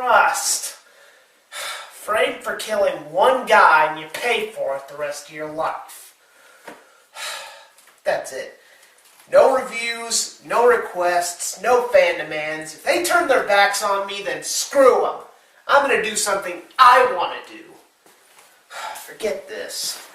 trust. Framed for killing one guy and you pay for it the rest of your life. That's it. No reviews, no requests, no fan demands. If they turn their backs on me, then screw them. I'm going to do something I want to do. Forget this.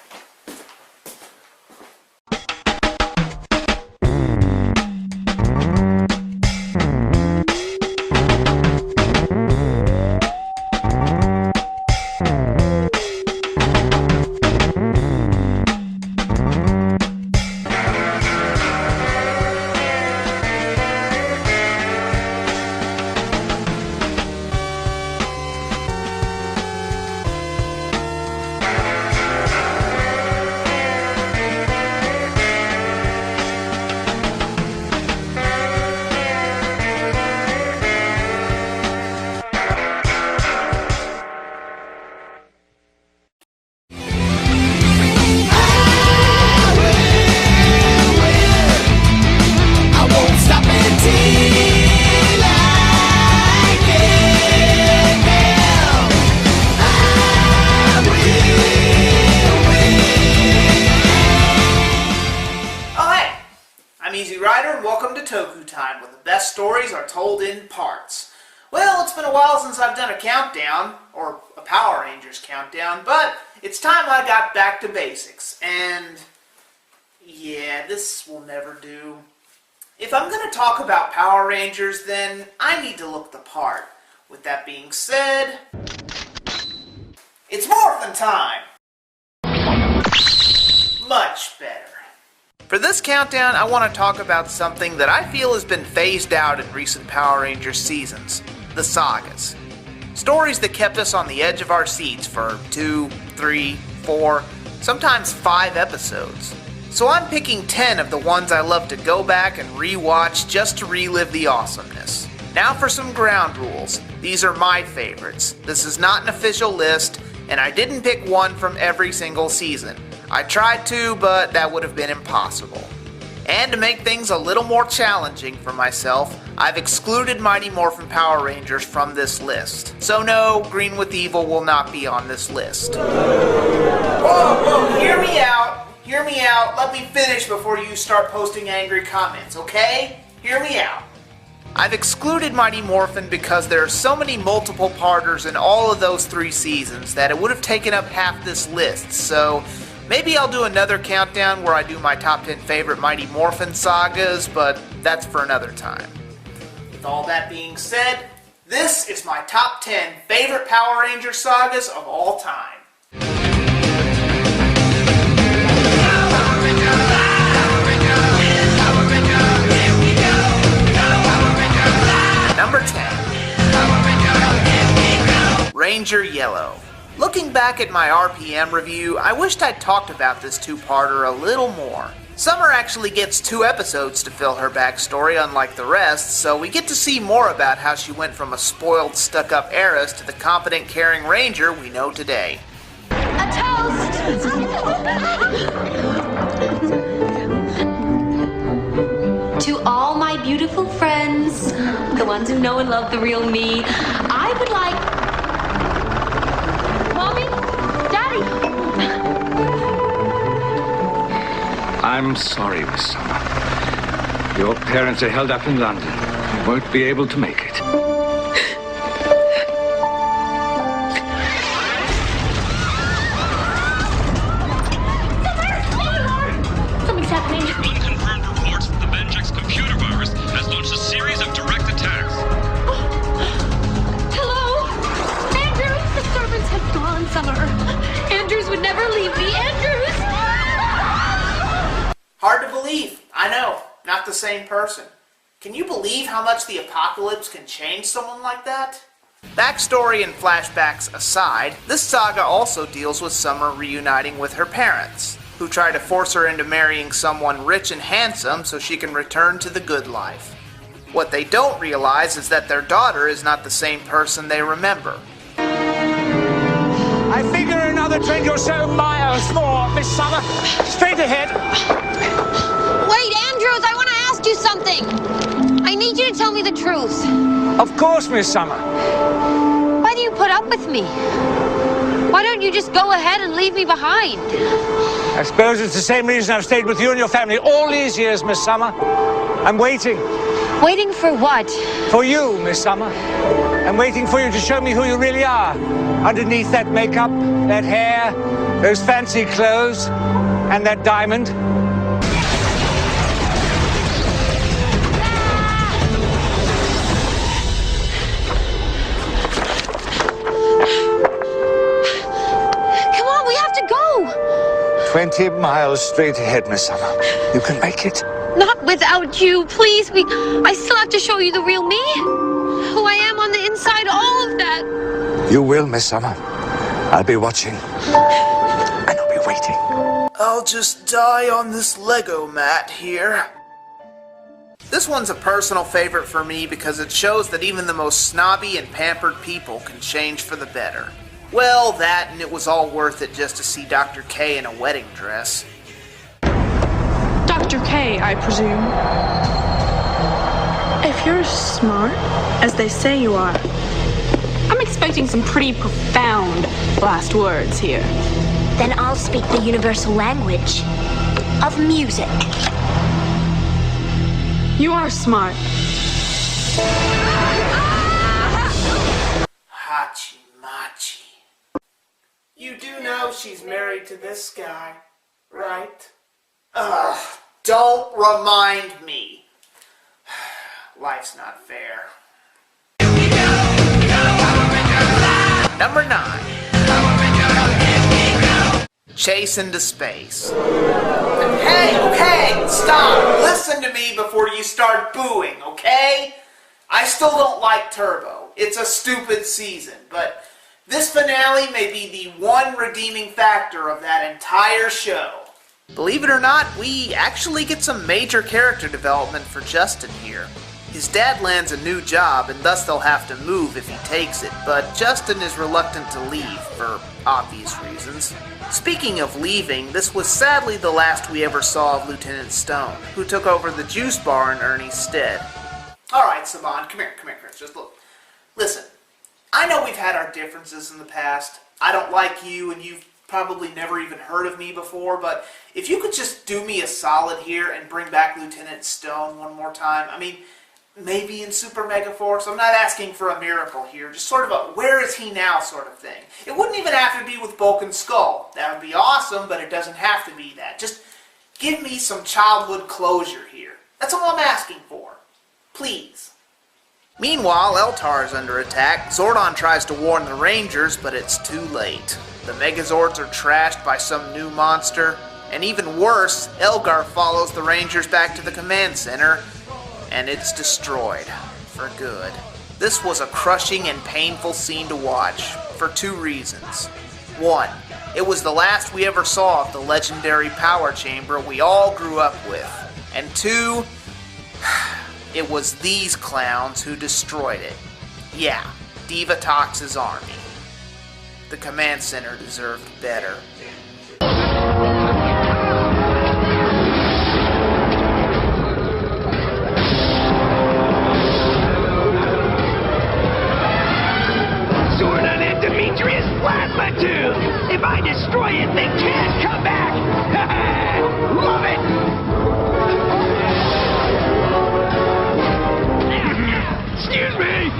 Welcome to Toku Time, where the best stories are told in parts. Well, it's been a while since I've done a countdown, or a Power Rangers countdown, but it's time I got back to basics, and yeah, this will never do. If I'm going to talk about Power Rangers, then I need to look the part. With that being said, it's Morphin' time! Much better. For this countdown, I want to talk about something that I feel has been phased out in recent Power Rangers seasons, the Sagas. Stories that kept us on the edge of our seats for 2, 3, 4, sometimes 5 episodes. So I'm picking 10 of the ones I love to go back and re-watch just to relive the awesomeness. Now for some ground rules. These are my favorites. This is not an official list, and I didn't pick one from every single season. I tried to, but that would have been impossible. And to make things a little more challenging for myself, I've excluded Mighty Morphin Power Rangers from this list. So no, Green with Evil will not be on this list. Whoa, hear me out. Hear me out. Let me finish before you start posting angry comments, okay? Hear me out. I've excluded Mighty Morphin because there are so many multiple parters in all of those 3 seasons that it would have taken up half this list, so maybe I'll do another countdown where I do my top 10 favorite Mighty Morphin sagas, but that's for another time. With all that being said, this is my top 10 favorite Power Ranger sagas of all time. Number 10. Ranger Yellow. Looking back at my RPM review, I wished I'd talked about this 2-parter a little more. Summer actually gets 2 episodes to fill her backstory, unlike the rest, so we get to see more about how she went from a spoiled, stuck-up heiress to the competent, caring ranger we know today. A toast! To all my beautiful friends, the ones who know and love the real me, I would like... Mommy? Daddy? I'm sorry, Miss Summer. Your parents are held up in London. You won't be able to make it. Something's happening. Unconfirmed reports that the Benjix computer virus has launched a series of direct attacks. Hello? Andrews, the servants have gone, Summer. Andrews would never leave me. Andrews! Hard to believe, I know, not the same person. Can you believe how much the apocalypse can change someone like that? Backstory and flashbacks aside, this saga also deals with Summer reuniting with her parents, who try to force her into marrying someone rich and handsome so she can return to the good life. What they don't realize is that their daughter is not the same person they remember. I figure another 20 or so miles more, Miss Summer. Straight ahead. Wait, Andrews, I want to ask you something. I need you to tell me the truth. Of course, Miss Summer. do you put up with me? Why don't you just go ahead and leave me behind? I suppose it's the same reason I've stayed with you and your family all these years, Miss Summer. I'm waiting. Waiting for what? For you, Miss Summer. I'm waiting for you to show me who you really are. Underneath that makeup, that hair, those fancy clothes, and that diamond. Come on, we have to go. 20 miles straight ahead, Miss Summer. You can make it. Not without you, please. I still have to show you the real me. Who I am on the inside, all of that. You will, Miss Summer. I'll be watching. And I'll be waiting. I'll just die on this Lego mat here. This one's a personal favorite for me because it shows that even the most snobby and pampered people can change for the better. Well, that and it was all worth it just to see Dr. K in a wedding dress. Dr. K, I presume. If you're as smart as they say you are, I'm expecting some pretty profound last words here. Then I'll speak the universal language of music. You are smart. Hachi-machi. You do know she's married to this guy, right? Ugh, don't remind me. Life's not fair. Number 9. Chase into space. Hey, okay, stop. Listen to me before you start booing, okay? I still don't like Turbo. It's a stupid season, but this finale may be the one redeeming factor of that entire show. Believe it or not, we actually get some major character development for Justin here. His dad lands a new job, and thus they'll have to move if he takes it, but Justin is reluctant to leave, for obvious reasons. Speaking of leaving, this was sadly the last we ever saw of Lieutenant Stone, who took over the juice bar in Ernie's stead. Alright, Saban, come here, Chris, just look. Listen, I know we've had our differences in the past. I don't like you, and you've probably never even heard of me before, but if you could just do me a solid here and bring back Lieutenant Stone one more time, I mean, maybe in Super Mega Force. I'm not asking for a miracle here, just sort of a where is he now sort of thing. It wouldn't even have to be with Bulk and Skull. That would be awesome, but it doesn't have to be that. Just give me some childhood closure here. That's all I'm asking for. Please. Meanwhile, Eltar is under attack. Zordon tries to warn the Rangers, but it's too late. The Megazords are trashed by some new monster, and even worse, Elgar follows the Rangers back to the command center, and it's destroyed. For good. This was a crushing and painful scene to watch, for 2 reasons. 1, it was the last we ever saw of the legendary power chamber we all grew up with. And 2, it was these clowns who destroyed it. Yeah, Divatox's army. The command center deserved better. Zordon and Demetrius Plasma Tube! If I destroy it, they can't come back! Love it! Excuse me!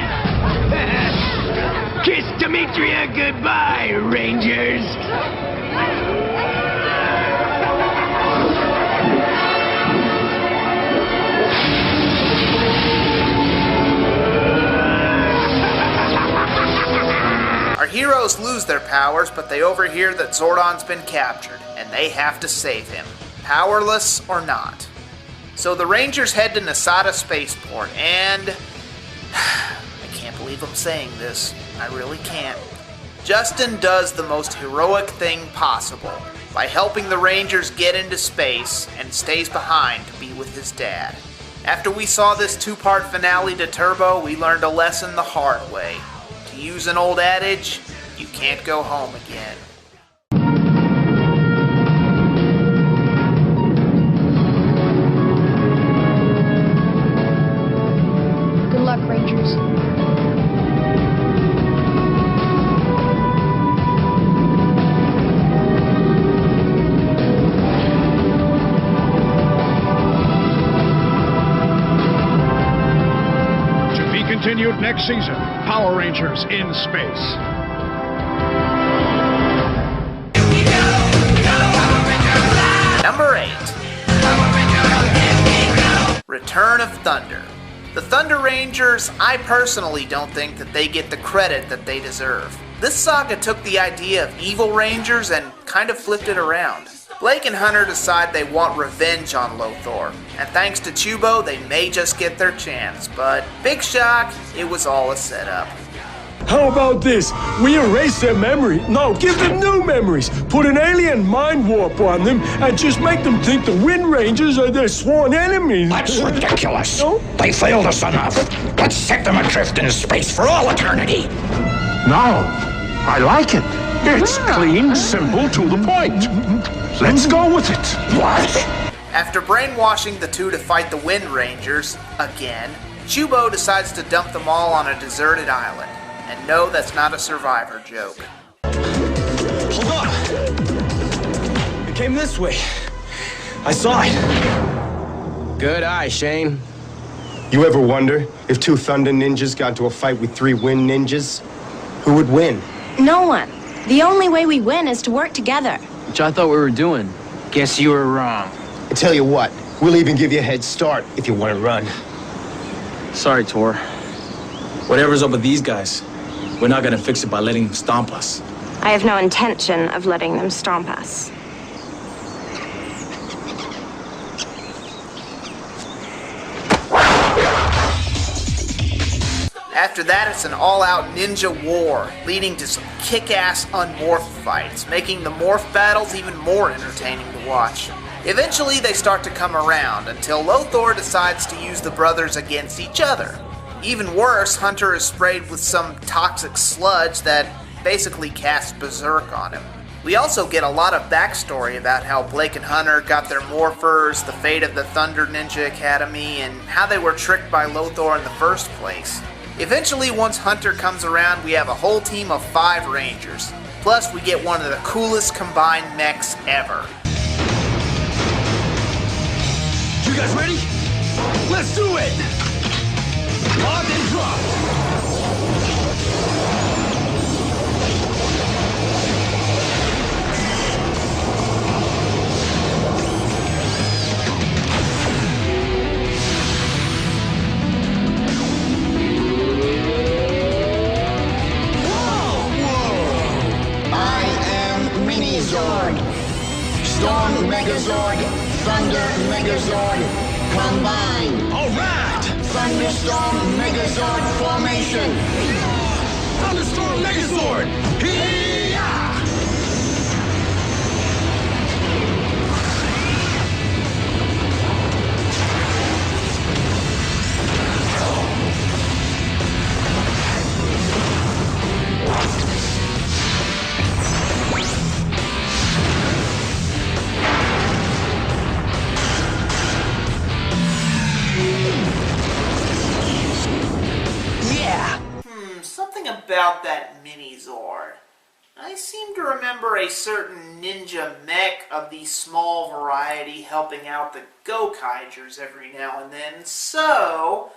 Kiss Demetria goodbye, Rangers! Our heroes lose their powers, but they overhear that Zordon's been captured, and they have to save him, powerless or not. So the Rangers head to Nasada Spaceport, and I can't believe I'm saying this. I really can't. Justin does the most heroic thing possible by helping the Rangers get into space and stays behind to be with his dad. After we saw this 2-part finale to Turbo, we learned a lesson the hard way. To use an old adage, you can't go home again. Good luck, Rangers. next season, Power Rangers in Space. Number 8. Return of Thunder. The Thunder Rangers, I personally don't think that they get the credit that they deserve. This saga took the idea of evil Rangers and kind of flipped it around. Blake and Hunter decide they want revenge on Lothar, and thanks to Chubo, they may just get their chance, but big shock, it was all a setup. How about this? We erase their memory. No, give them new memories. Put an alien mind warp on them and just make them think the Wind Rangers are their sworn enemies. That's ridiculous. No? They failed us enough. Let's set them adrift in space for all eternity. No, I like it. It's clean, simple, to the point. Let's go with it. What? After brainwashing the two to fight the Wind Rangers, again, Chubo decides to dump them all on a deserted island. And no, that's not a Survivor joke. Hold on. It came this way. I saw it. Good eye, Shane. You ever wonder if 2 Thunder Ninjas got into a fight with 3 Wind Ninjas? Who would win? No one. The only way we win is to work together. Which I thought we were doing. Guess you were wrong. I tell you what, we'll even give you a head start if you want to run. Sorry, Tor. Whatever's up with these guys, we're not gonna fix it by letting them stomp us. I have no intention of letting them stomp us. After that, it's an all-out ninja war, leading to some kick-ass unmorph fights, making the morph battles even more entertaining to watch. Eventually, they start to come around, until Lothar decides to use the brothers against each other. Even worse, Hunter is sprayed with some toxic sludge that basically casts berserk on him. We also get a lot of backstory about how Blake and Hunter got their morphers, the fate of the Thunder Ninja Academy, and how they were tricked by Lothar in the first place. Eventually, once Hunter comes around, we have a whole team of 5 Rangers. Plus, we get one of the coolest combined mechs ever. You guys ready? Let's do it! Lock and drop! Storm Megazord, Thunder Megazord, combine. All right! Thunderstorm Megazord formation. Thunderstorm Megazord! Hee-yah! Something about that mini-Zord. I seem to remember a certain ninja mech of the small variety helping out the Go-Kaijers every now and then, so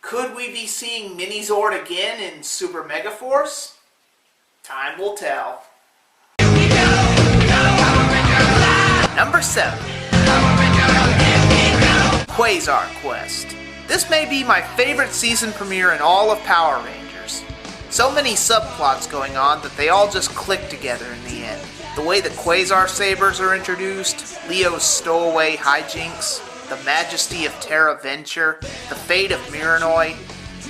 could we be seeing mini-Zord again in Super Mega Force? Time will tell. Number 7. Quasar Quest. This may be my favorite season premiere in all of Power Rangers. So many subplots going on that they all just click together in the end. The way the Quasar Sabers are introduced, Leo's stowaway hijinks, the majesty of Terra Venture, the fate of Miranoi,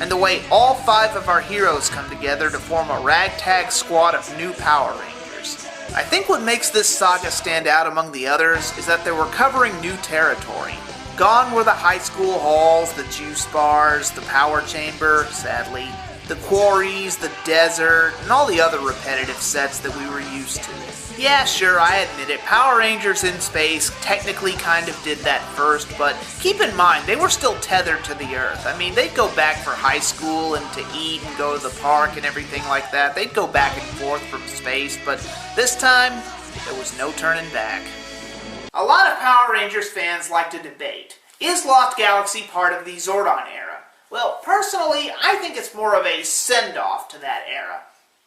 and the way all 5 of our heroes come together to form a ragtag squad of new Power Rangers. I think what makes this saga stand out among the others is that they were covering new territory. Gone were the high school halls, the juice bars, the power chamber, sadly, the quarries, the desert, and all the other repetitive sets that we were used to. Yeah, sure, I admit it, Power Rangers in Space technically kind of did that first, but keep in mind, they were still tethered to the Earth. I mean, they'd go back for high school and to eat and go to the park and everything like that. They'd go back and forth from space, but this time, there was no turning back. A lot of Power Rangers fans like to debate, is Lost Galaxy part of the Zordon era? Well, personally, I think it's more of a send-off to that era.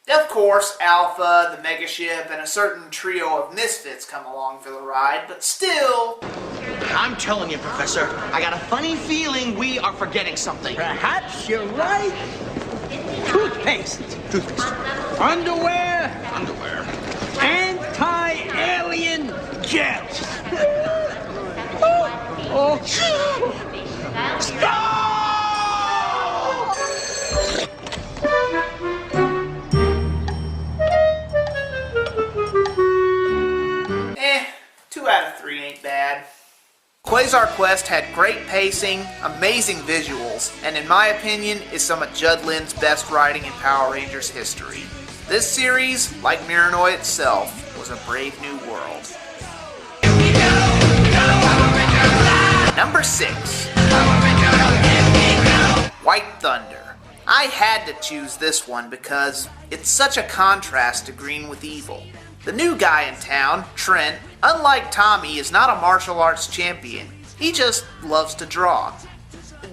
Of course, Alpha, the Megaship, and a certain trio of misfits come along for the ride, but still... I'm telling you, Professor, I got a funny feeling we are forgetting something. Perhaps you're right. Toothpaste. Underwear. Anti-alien gel. Stop! 2 out of 3 ain't bad. Quasar Quest had great pacing, amazing visuals, and in my opinion, is some of Judd Lynn's best writing in Power Rangers history. This series, like Miranoi itself, was a brave new world. Number 6. White Thunder. I had to choose this one because it's such a contrast to Green with Evil. The new guy in town, Trent, unlike Tommy, is not a martial arts champion. He just loves to draw,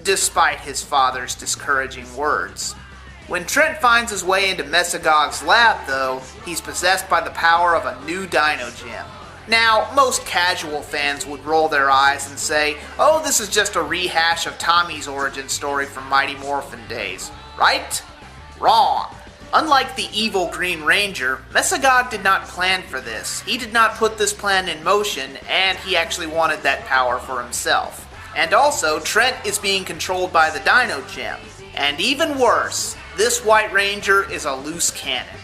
despite his father's discouraging words. When Trent finds his way into Mesagog's lab, though, he's possessed by the power of a new Dino Gem. Now, most casual fans would roll their eyes and say, oh, this is just a rehash of Tommy's origin story from Mighty Morphin days. Right? Wrong. Unlike the evil Green Ranger, Mesagog did not plan for this. He did not put this plan in motion, and he actually wanted that power for himself. And also, Trent is being controlled by the Dino Gem. And even worse, this White Ranger is a loose cannon.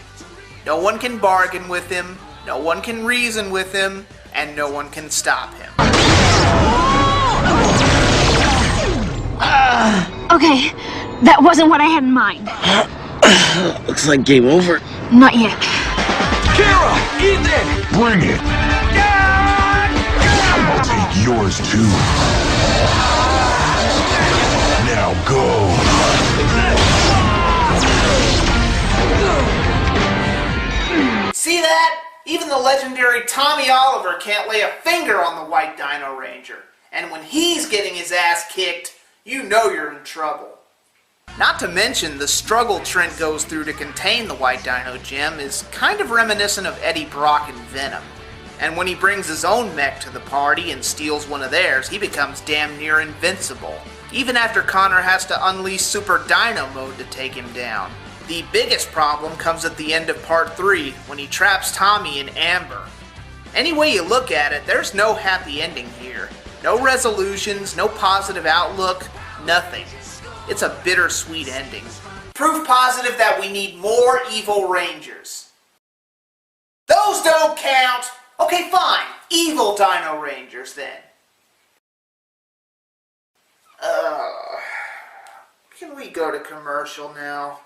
No one can bargain with him, no one can reason with him, and no one can stop him. Okay, that wasn't what I had in mind. Looks like game over. Not yet. Kira! Ethan! Bring it! I'll take yours too. Now go! See that? Even the legendary Tommy Oliver can't lay a finger on the White Dino Ranger. And when he's getting his ass kicked, you know you're in trouble. Not to mention, the struggle Trent goes through to contain the White Dino Gem is kind of reminiscent of Eddie Brock and Venom. And when he brings his own mech to the party and steals one of theirs, he becomes damn near invincible. Even after Connor has to unleash Super Dino mode to take him down. The biggest problem comes at the end of Part 3, when he traps Tommy in Amber. Any way you look at it, there's no happy ending here. No resolutions, no positive outlook, nothing. It's a bittersweet ending. Proof positive that we need more evil Rangers. Those don't count! Okay, fine. Evil Dino Rangers, then. Can we go to commercial now?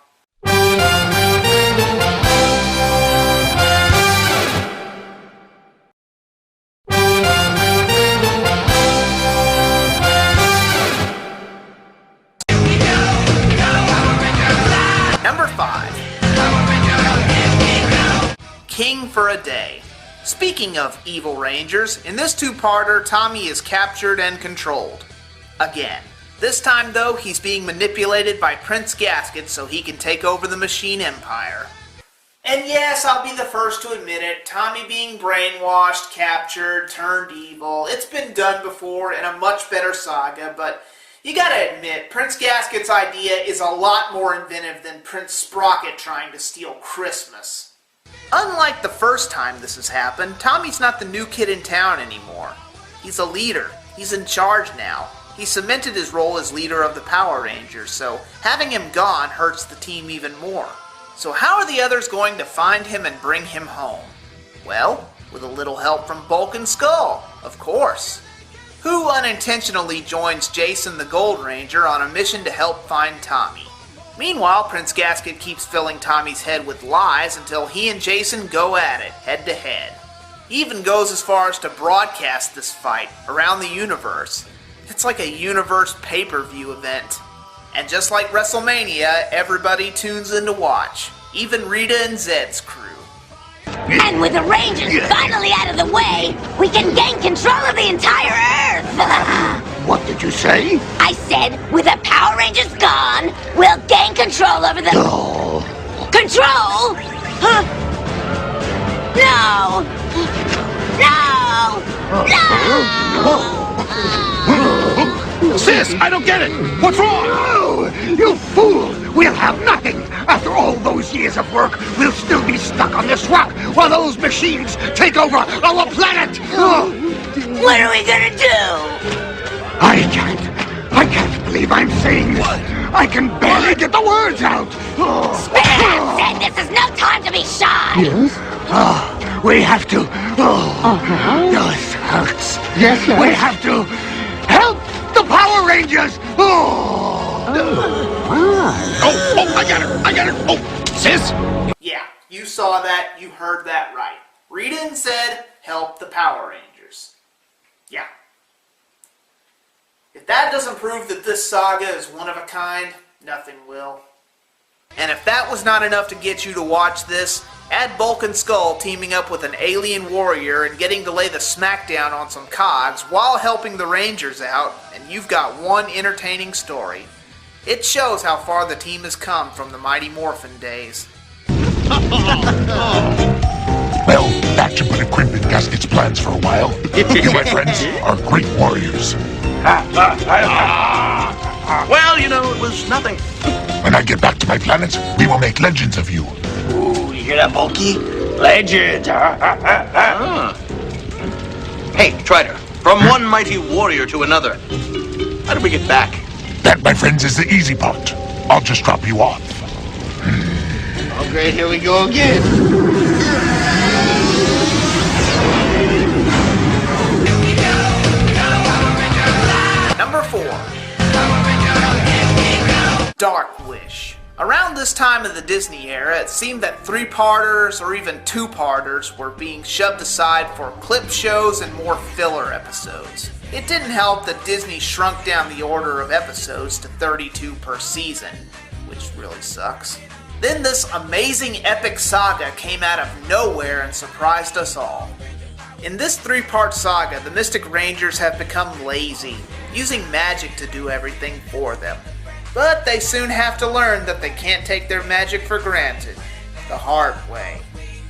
Number 5. King for a Day. Speaking of evil Rangers, in this two-parter, Tommy is captured and controlled. Again. This time, though, he's being manipulated by Prince Gasket so he can take over the Machine Empire. And yes, I'll be the first to admit it, Tommy being brainwashed, captured, turned evil, it's been done before in a much better saga, but you gotta admit, Prince Gasket's idea is a lot more inventive than Prince Sprocket trying to steal Christmas. Unlike the first time this has happened, Tommy's not the new kid in town anymore. He's a leader. He's in charge now. He cemented his role as leader of the Power Rangers, so having him gone hurts the team even more. So how are the others going to find him and bring him home? Well, with a little help from Bulk and Skull, of course. Who unintentionally joins Jason the Gold Ranger on a mission to help find Tommy. Meanwhile, Prince Gasket keeps filling Tommy's head with lies until he and Jason go at it, head to head. He even goes as far as to broadcast this fight around the universe. It's like a universe pay-per-view event. And just like WrestleMania, everybody tunes in to watch. Even Rita and Zed's crew. And with the Rangers finally out of the way, we can gain control of the entire Earth! What did you say? I said, with the Power Rangers gone, we'll gain control over the... No. Control? Huh? No! No! Sis, I don't get it. What's wrong? Oh, you fool! We'll have nothing. After all those years of work, we'll still be stuck on this rock while those machines take over our planet. What are we gonna do? I can't believe I'm saying this. I can barely get the words out. Spit it out, Sid. This is no time to be shy. Yes? We have to. This hurts. Yes, sir. We have to help the Power Rangers. I got it. Oh, sis. Yeah, you saw that, you heard that right. Rita said, help the Power Rangers. Yeah. If that doesn't prove that this saga is one of a kind, nothing will. And if that was not enough to get you to watch this, add Bulk and Skull teaming up with an alien warrior and getting to lay the smackdown on some cogs while helping the Rangers out, and you've got one entertaining story. It shows how far the team has come from the Mighty Morphin days. Well, that should put a crimp in Gasket's plans for a while. You, my friends, are great warriors. Well, you know, it was nothing. When I get back to my planet, we will make legends of you. Ooh, you hear that, Bulky? Legend. Hey, Strider, from one mighty warrior to another. How did we get back? That, my friends, is the easy part. I'll just drop you off. Oh, great, here we go again. Number 4. Dark Wish. Around this time of the Disney era, it seemed that 3-parters or even 2-parters were being shoved aside for clip shows and more filler episodes. It didn't help that Disney shrunk down the order of episodes to 32 per season, which really sucks. Then this amazing epic saga came out of nowhere and surprised us all. In this 3-part saga, the Mystic Rangers have become lazy, using magic to do everything for them. But they soon have to learn that they can't take their magic for granted, the hard way.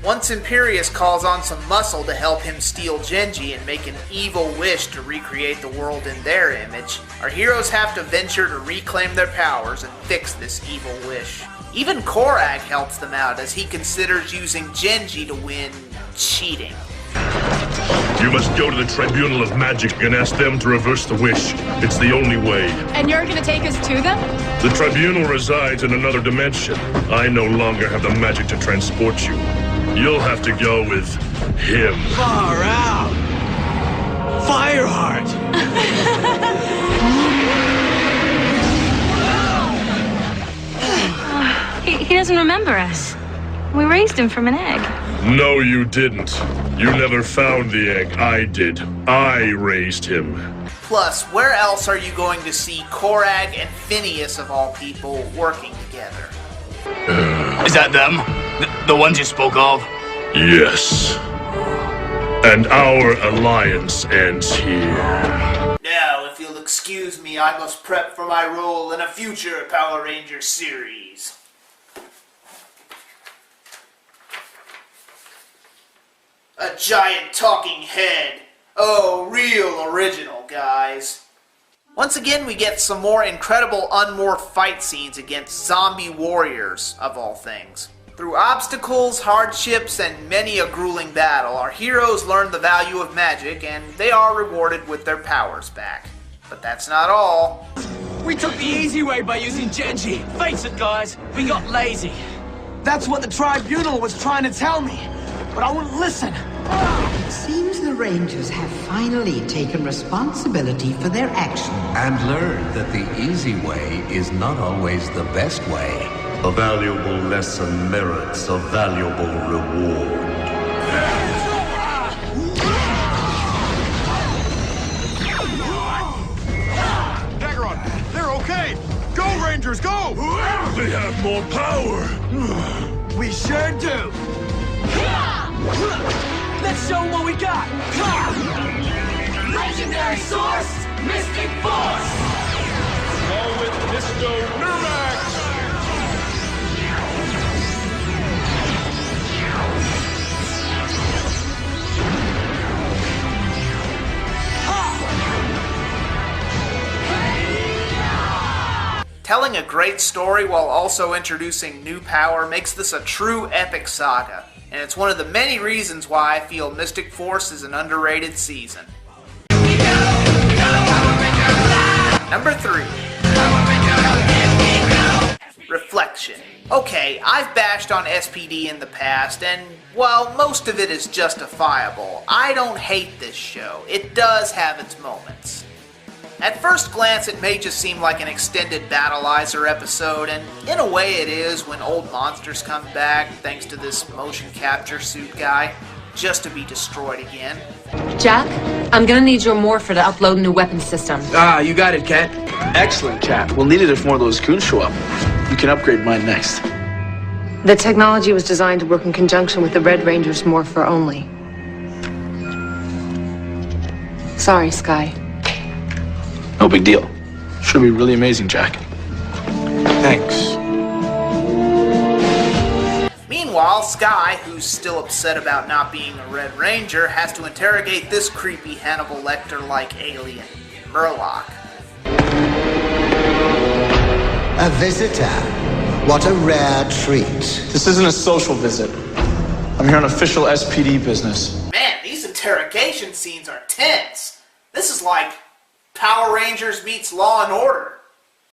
Once Imperius calls on some muscle to help him steal Genji and make an evil wish to recreate the world in their image, our heroes have to venture to reclaim their powers and fix this evil wish. Even Korag helps them out as he considers using Genji to win cheating. You must go to the Tribunal of Magic and ask them to reverse the wish. It's the only way. And you're gonna take us to them? The Tribunal resides in another dimension. I no longer have the magic to transport you. You'll have to go with him. Far out. Fireheart. He doesn't remember us. We raised him from an egg. No, you didn't. You never found the egg. I did. I raised him. Plus, where else are you going to see Korag and Phineas, of all people, working together? Is that them? The ones you spoke of? Yes. And our alliance ends here. Now, if you'll excuse me, I must prep for my role in a future Power Rangers series. A giant talking head. Oh, real original, guys. Once again, we get some more incredible unmorphed fight scenes against zombie warriors, of all things. Through obstacles, hardships, and many a grueling battle, our heroes learn the value of magic, and they are rewarded with their powers back. But that's not all. We took the easy way by using Genji. Face it, guys, we got lazy. That's what the Tribunal was trying to tell me, but I wouldn't listen. It seems the Rangers have finally taken responsibility for their actions. And learned that the easy way is not always the best way. A valuable lesson merits a valuable reward. Daggeron, they're okay! Go, Rangers, go! They have more power! We sure do! Let's show them what we got! Legendary source! Mystic Force! Go with Mr. Numax! Telling a great story while also introducing new power makes this a true epic saga, and it's one of the many reasons why I feel Mystic Force is an underrated season. Number 3. Reflection. Okay, I've bashed on SPD in the past, and while most of it is justifiable, I don't hate this show. It does have its moments. At first glance, it may just seem like an extended Battleizer episode, and in a way it is when old monsters come back, thanks to this motion capture suit guy, just to be destroyed again. Jack, I'm gonna need your morpher to upload a new weapon system. Ah, you got it, Kat. Excellent, Kat. We'll need it if more of those goons show up. You can upgrade mine next. The technology was designed to work in conjunction with the Red Ranger's morpher only. Sorry, Sky. No big deal. Should be really amazing, Jack. Thanks. Meanwhile, Sky, who's still upset about not being a Red Ranger, has to interrogate this creepy Hannibal Lecter-like alien, Murloc. A visitor. What a rare treat. This isn't a social visit. I'm here on official SPD business. Man, these interrogation scenes are tense. This is like Power Rangers meets Law and Order.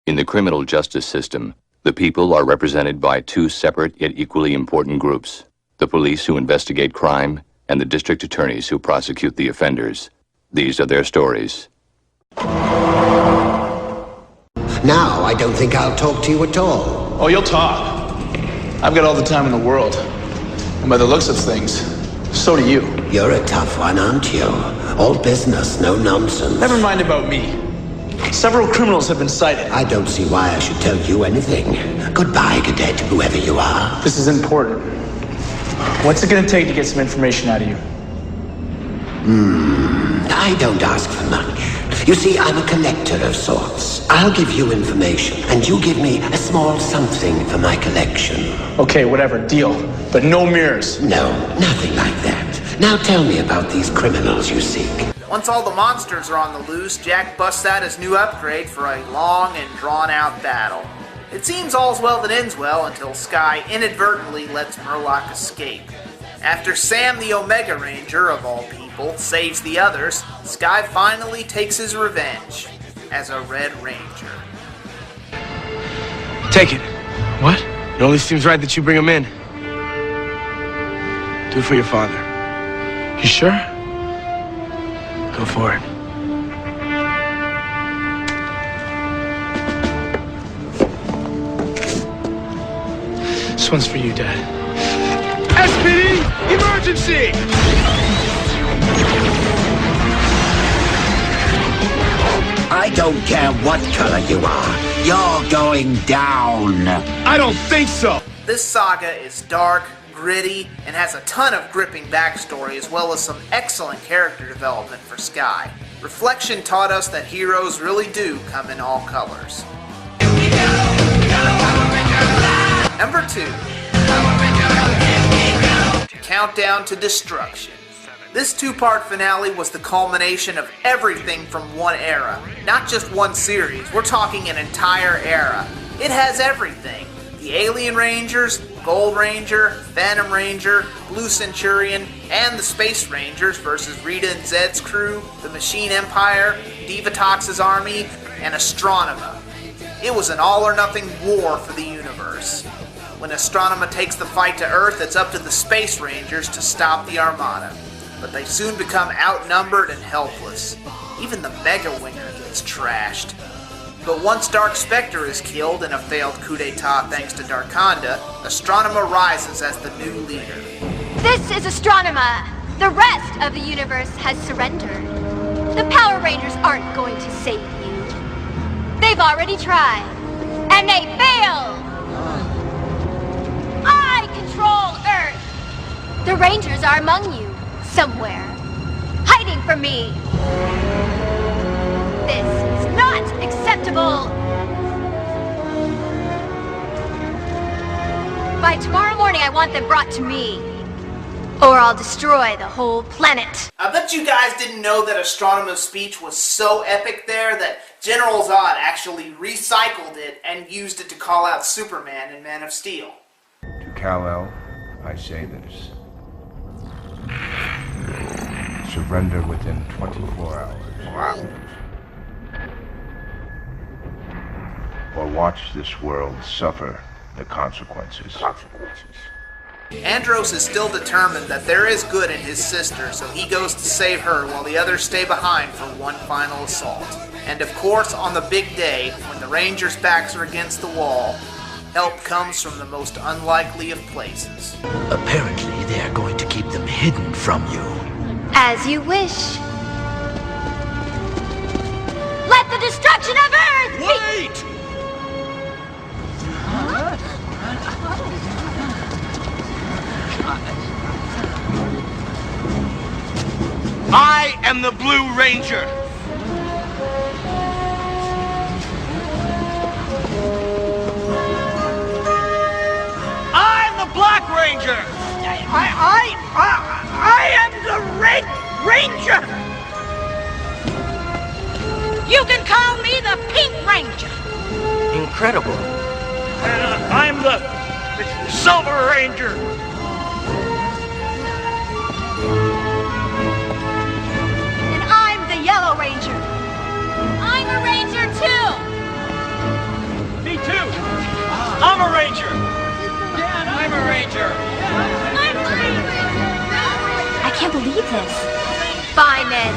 In the criminal justice system, the people are represented by two separate yet equally important groups: the police who investigate crime and the district attorneys who prosecute the offenders. These are their stories. Now I don't think I'll talk to you at all. Oh, you'll talk. I've got all the time in the world. And by the looks of things, so do you. You're a tough one, aren't you? All business, no nonsense. Never mind about me. Several criminals have been cited. I don't see why I should tell you anything. Goodbye, cadet, whoever you are. This is important. What's it gonna take to get some information out of you? I don't ask for much. You see, I'm a collector of sorts. I'll give you information, and you give me a small something for my collection. Okay, whatever, deal. But no mirrors. No, nothing like that. Now tell me about these criminals you seek. Once all the monsters are on the loose, Jack busts out his new upgrade for a long and drawn-out battle. It seems all's well that ends well until Sky inadvertently lets Murloc escape. After Sam the Omega Ranger, of all people, saves the others, Sky finally takes his revenge as a Red Ranger. Take it. What? It only seems right that you bring him in. Do it for your father. You sure? Go for it. This one's for you, Dad. SPD! Emergency! I don't care what color you are. You're going down. I don't think so. This saga is dark, gritty, and has a ton of gripping backstory as well as some excellent character development for Sky. Reflection taught us that heroes really do come in all colors. Number 2. Countdown to Destruction. This two-part finale was the culmination of everything from one era. Not just one series, we're talking an entire era. It has everything. The Alien Rangers, Gold Ranger, Phantom Ranger, Blue Centurion, and the Space Rangers versus Rita and Zed's crew, the Machine Empire, Divatox's army, and Astronema. It was an all-or-nothing war for the universe. When Astronema takes the fight to Earth, it's up to the Space Rangers to stop the Armada. But they soon become outnumbered and helpless. Even the Mega Winger gets trashed. But once Dark Spectre is killed in a failed coup d'etat thanks to Darkonda, Astronema rises as the new leader. This is Astronema. The rest of the universe has surrendered. The Power Rangers aren't going to save you. They've already tried, and they failed. I control Earth. The Rangers are among you, somewhere, hiding from me. This not acceptable! By tomorrow morning, I want them brought to me. Or I'll destroy the whole planet. I bet you guys didn't know that Astronoma's speech was so epic there that General Zod actually recycled it and used it to call out Superman in Man of Steel. To Kal-El, I say this. Surrender within 24 hours. Or watch this world suffer the consequences. Andros is still determined that there is good in his sister, so he goes to save her while the others stay behind for one final assault. And of course, on the big day, when the Rangers' backs are against the wall, help comes from the most unlikely of places. Apparently, they are going to keep them hidden from you. As you wish. Let the destruction of Earth Wait! I am the Blue Ranger. I'm the Black Ranger. I am the Red Ranger. You can call me the Pink Ranger. Incredible. And I'm the Silver Ranger. And I'm the Yellow Ranger. I'm a Ranger too. Me too. I'm a Ranger. Yeah, I'm a Ranger. I'm a Ranger. I can't believe this. Fine then.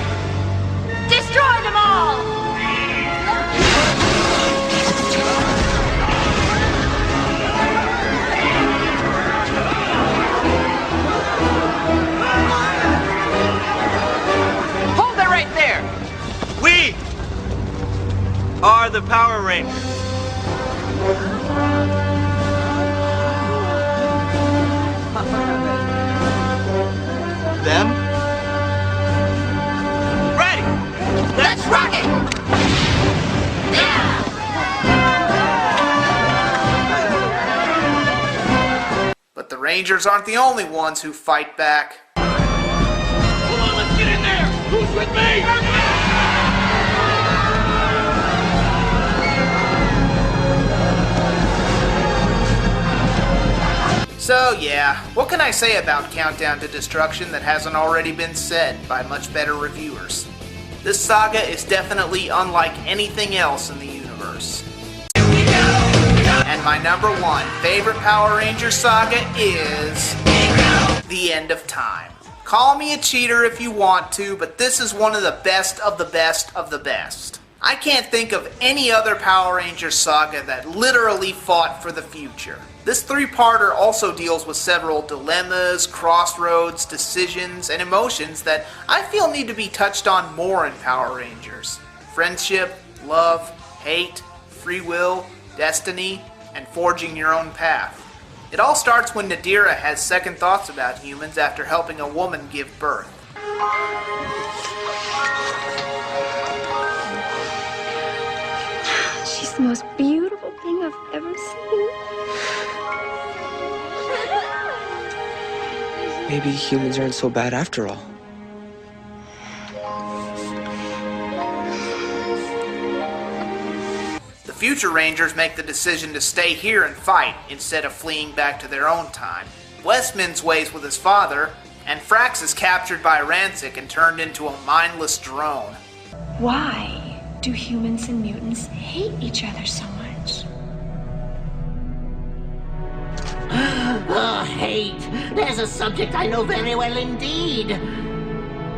Destroy them all. Hold it right there. We are the Power Rangers. Them? Ready! Let's rock it! But the Rangers aren't the only ones who fight back. Come on, let's get in there! Who's with me? So yeah, what can I say about Countdown to Destruction that hasn't already been said by much better reviewers? This saga is definitely unlike anything else in the universe. And my #1 favorite Power Ranger saga is The End of Time. Call me a cheater if you want to, but this is one of the best of the best of the best. I can't think of any other Power Ranger saga that literally fought for the future. This 3-parter also deals with several dilemmas, crossroads, decisions, and emotions that I feel need to be touched on more in Power Rangers. Friendship, love, hate, free will, destiny, and forging your own path. It all starts when Nadira has second thoughts about humans after helping a woman give birth. She's the most beautiful thing I've ever seen. Maybe humans aren't so bad after all. The future Rangers make the decision to stay here and fight instead of fleeing back to their own time. Westman's ways with his father, and Frax is captured by Rancic and turned into a mindless drone. Why do humans and mutants hate each other so much? Oh, hate. There's a subject I know very well indeed.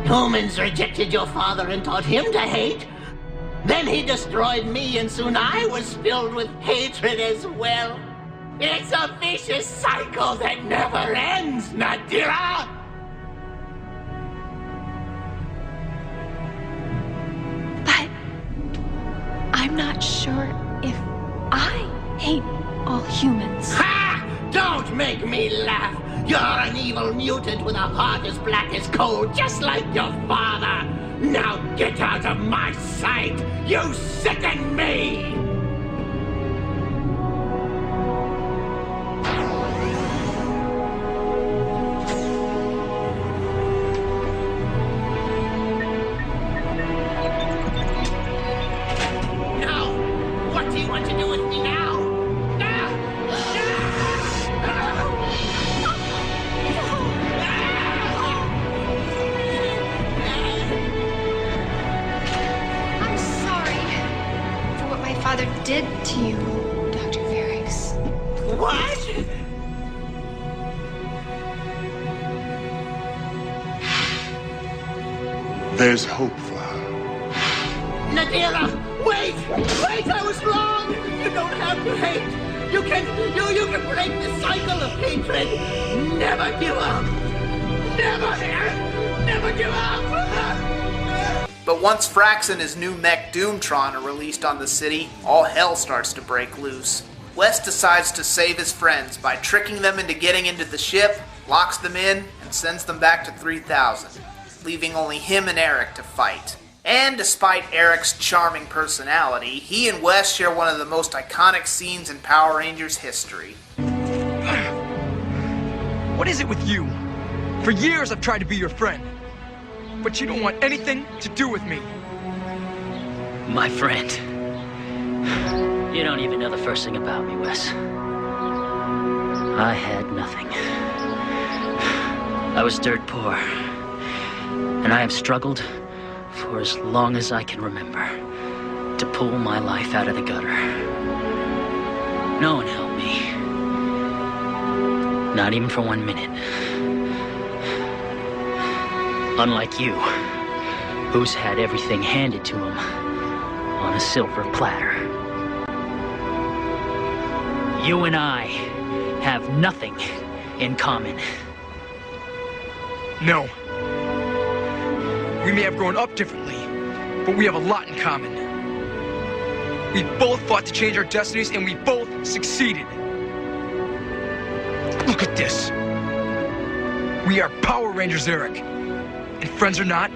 Humans rejected your father and taught him to hate. Then he destroyed me, and soon I was filled with hatred as well. It's a vicious cycle that never ends, Nadira! But I'm not sure if I hate all humans. Ha! Don't make me laugh! You're an evil mutant with a heart as black as coal, just like your father! Now get out of my sight! You sicken me! Did to you, Dr. Varix. What? There's hope for her. Nadira, wait! Wait, I was wrong! You don't have to hate! You can break the cycle of hatred! Never give up! Never give up! But once Frax and his new mech Doomtron are released on the city, all hell starts to break loose. Wes decides to save his friends by tricking them into getting into the ship, locks them in, and sends them back to 3000, leaving only him and Eric to fight. And despite Eric's charming personality, he and Wes share one of the most iconic scenes in Power Rangers history. What is it with you? For years I've tried to be your friend, but you don't want anything to do with me. My friend. You don't even know the first thing about me, Wes. I had nothing. I was dirt poor, and I have struggled for as long as I can remember to pull my life out of the gutter. No one helped me. Not even for 1 minute. Unlike you, who's had everything handed to him on a silver platter. You and I have nothing in common. No. We may have grown up differently, but we have a lot in common. We both fought to change our destinies, and we both succeeded. Look at this. We are Power Rangers, Eric. And friends or not,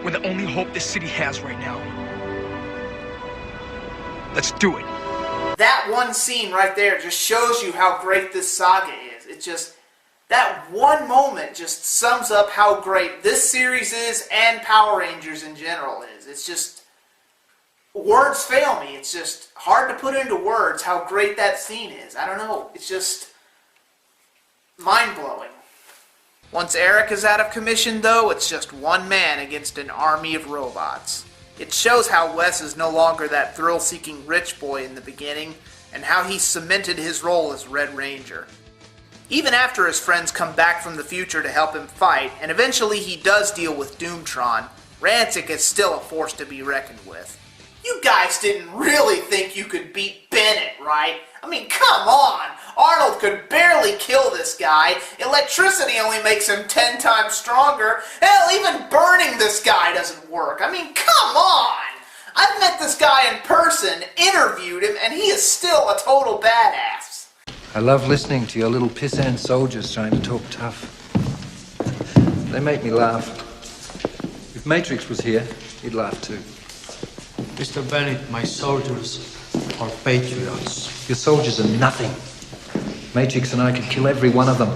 we're the only hope this city has right now. Let's do it. That one scene right there just shows you how great this saga is. It just, that one moment just sums up how great this series is and Power Rangers in general is. It's just, words fail me. It's just hard to put into words how great that scene is. I don't know. It's just mind-blowing. Once Eric is out of commission, though, it's just one man against an army of robots. It shows how Wes is no longer that thrill-seeking rich boy in the beginning, and how he cemented his role as Red Ranger. Even after his friends come back from the future to help him fight, and eventually he does deal with Doomtron, Rancic is still a force to be reckoned with. You guys didn't really think you could beat Bennett, right? I mean, come on! Arnold could barely kill this guy. Electricity only makes him 10 times stronger. Hell, even burning this guy doesn't work. I mean, come on! I've met this guy in person, interviewed him, and he is still a total badass. I love listening to your little pissant soldiers trying to talk tough. They make me laugh. If Matrix was here, he'd laugh too. Mr. Bennett, my soldiers are patriots. Your soldiers are nothing. Matrix and I could kill every one of them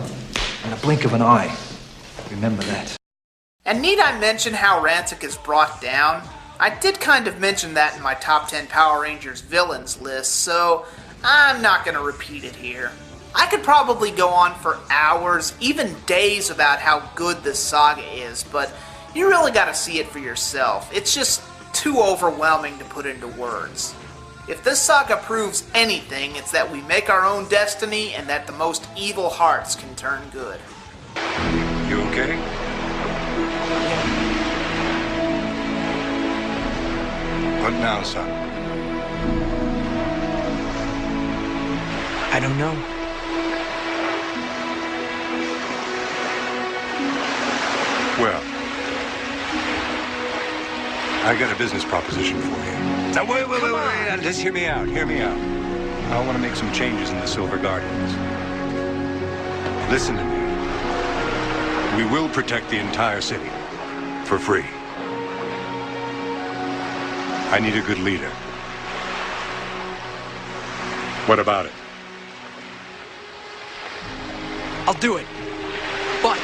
in the blink of an eye. Remember that. And need I mention how Rancic is brought down? I did kind of mention that in my top 10 Power Rangers villains list, so I'm not going to repeat it here. I could probably go on for hours, even days, about how good this saga is, but you really got to see it for yourself. It's just too overwhelming to put into words. If this saga proves anything, it's that we make our own destiny and that the most evil hearts can turn good. You okay? What now, son? I don't know. Well, I got a business proposition for you. Now, wait. Just hear me out. I want to make some changes in the Silver Guardians. Listen to me. We will protect the entire city. For free. I need a good leader. What about it? I'll do it. But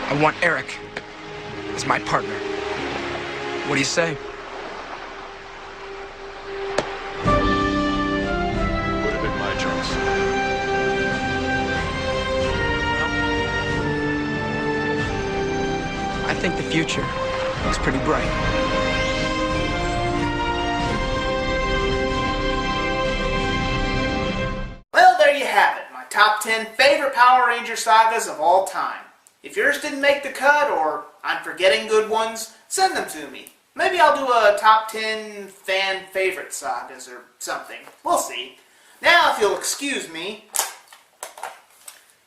I want Eric as my partner. What do you say? Would have been my choice. I think the future looks pretty bright. Well, there you have it. My top 10 favorite Power Ranger sagas of all time. If yours didn't make the cut, or I'm forgetting good ones, send them to me. Maybe I'll do a top 10 fan favorite sagas or something. We'll see. Now, if you'll excuse me,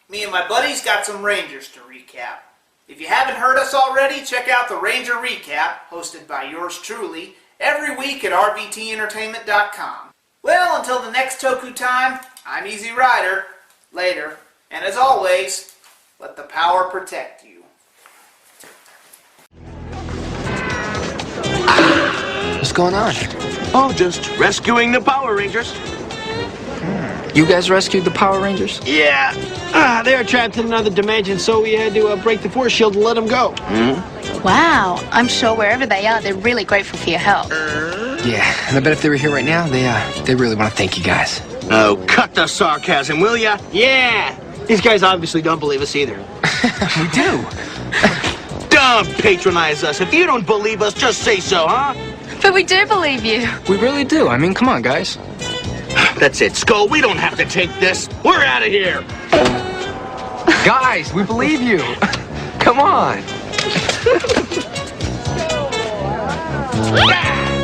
me and my buddies got some Rangers to recap. If you haven't heard us already, check out the Ranger Recap, hosted by yours truly, every week at rvtentertainment.com. Well, until the next Toku time, I'm Easy Rider. Later. And as always, let the power protect you. What's going on? Oh, just rescuing the Power Rangers. You guys rescued the Power Rangers? Yeah. They were trapped in another dimension, so we had to break the force shield and let them go. Wow. I'm sure wherever they are, they're really grateful for your help. Yeah, and I bet if they were here right now, they really want to thank you guys. Oh, cut the sarcasm, will ya? Yeah. These guys obviously don't believe us either. We do. Don't patronize us. If you don't believe us, just say so, huh? But we do believe you. We really do. I mean, come on, guys. That's it, Skull. We don't have to take this. We're out of here. Guys, we believe you. Come on. Yeah.